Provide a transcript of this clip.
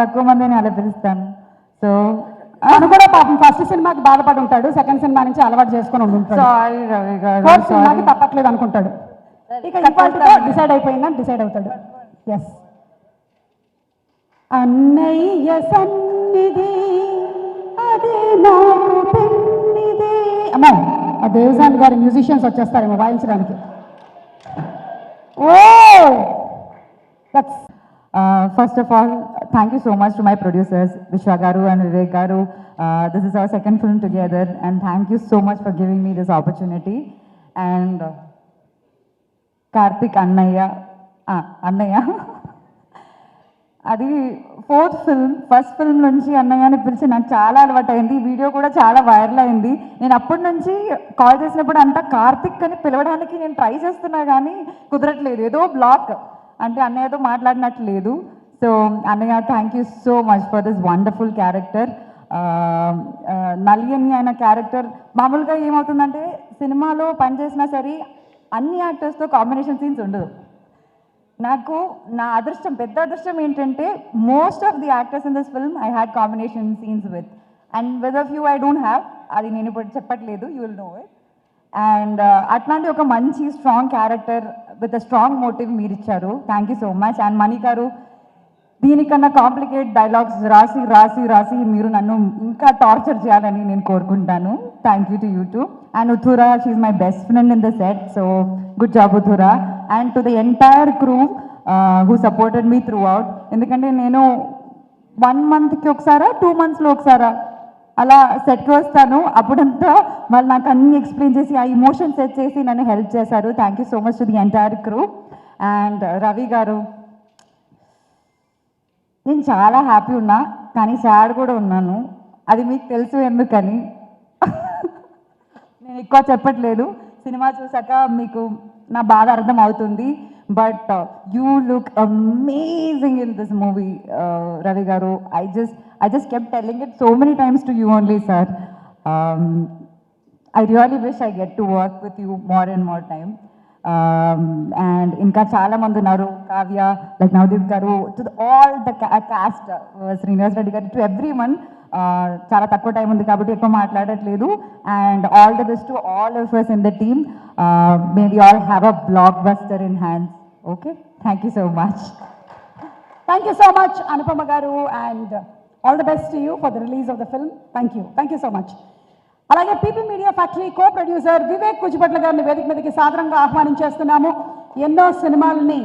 తక్కువ మందిని అలా పిలుస్తాను. సో తను కూడా పాపం ఫస్ట్ సినిమాకి బాధపడి ఉంటాడు, సెకండ్ సినిమా నుంచి అలవాటు చేసుకొని ఉంటాడు. సారీ రవి గారు, ఫోర్త్ సినిమాకి తప్పట్లేదు అనుకుంటాడు. ఇక ఇవాళతో డిసైడ్ అయిపోయిందని డిసైడ్ అవుతాడు. ఎస్. అన్నయ్య సన్నిధి అదే నాకు పెన్నిది. అమ్మో, ఆ దేవసాని గారి మ్యూజిషియన్స్ వచ్చేస్తారేమో వాయించడానికి. Oh that's First of all, thank you so much to my producers, Vishwa Garu and Vivek Garu. This is our second film together, and thank you so much for giving me this opportunity. And Karthik Annaya, అది fourth film. First film నుంచి అన్నయ్య అని పిలిచి నాకు చాలా అలవాటు అయింది. Video కూడా చాలా వైరల్ అయింది. నేను అప్పటి నుంచి కాల్ చేసినప్పుడు అంతా కార్తిక్ అని పిలవడానికి నేను ట్రై చేస్తున్నా కానీ కుదరట్లేదు, ఏదో బ్లాక్, అంటే అన్నయ్యతో మాట్లాడినట్లు లేదు. సో అన్నయ్య, thank you so much for this wonderful character. నలియని ఆయన క్యారెక్టర్ మామూలుగా ఏమవుతుందంటే సినిమాలో పనిచేసినా సరే అన్ని యాక్టర్స్తో కాంబినేషన్ సీన్స్ ఉండదు. నాకు నా అదృష్టం, పెద్ద అదృష్టం ఏంటంటే most of the actors in this film I had combination scenes with, and with of you I don't have. అది నేను ఇప్పుడు చెప్పట్లేదు, you will know it. And అట్లాంటి ఒక మంచి strong character with a strong motive మీరు ఇచ్చారు. Thank you so much. And Mani గారు, దీనికన్నా కాంప్లికేట్ డైలాగ్స్ రాసి రాసి రాసి మీరు నన్ను ఇంకా టార్చర్ చేయాలని నేను కోరుకుంటాను. Thank you to you too. And Uthara, she's my best friend in the set, so good job Uthara. And to the entire crew who supported me throughout. ఎందుకంటే నేను 1 monthకి ఒకసారా 2 monthsలో ఒకసారా అలా సెట్కి వస్తాను, అప్పుడంతా వాళ్ళు నాకు అన్ని ఎక్స్ప్లెయిన్ చేసి ఆ ఇమోషన్ సెట్ చేసి నన్ను హెల్ప్ చేశారు. Thank you so much to the entire crew. And Ravi గారు, నేను చాలా హ్యాపీ ఉన్నా కానీ సాడ్ కూడా ఉన్నాను. అది మీకు తెలుసు ఎందుకని నేను ఎక్కువ చెప్పట్లేదు. సినిమా చూసాక మీకు నా బాధ అర్థం అవుతుంది. But you look amazing in this movie Ravi గారు. I just kept telling it so many times to you only, sir. I really wish I get to work with you more and more time. And ఇంకా చాలా మంది ఉన్నారు, Kavya, like Navdeep గారు, to all the cost, Srinivas Reddy గారు, to every one. చాలా తక్కువ time ఉంది కాబట్టి ఎక్కువ మాట్లాడట్లేదు. And all the best to all of us in the team. May we all have a blockbuster in hands. Okay, thank you so much. Thank you so much Anupama గారు, and all the best to you for the release of the film. Thank you so much. అలాగే people media factory co producer Vivek Kuchibhotla గారిని వేదిక మీదకి సాదరంగా ఆహ్వానించేస్తున్నాము. ఎన్నో సినిమాలని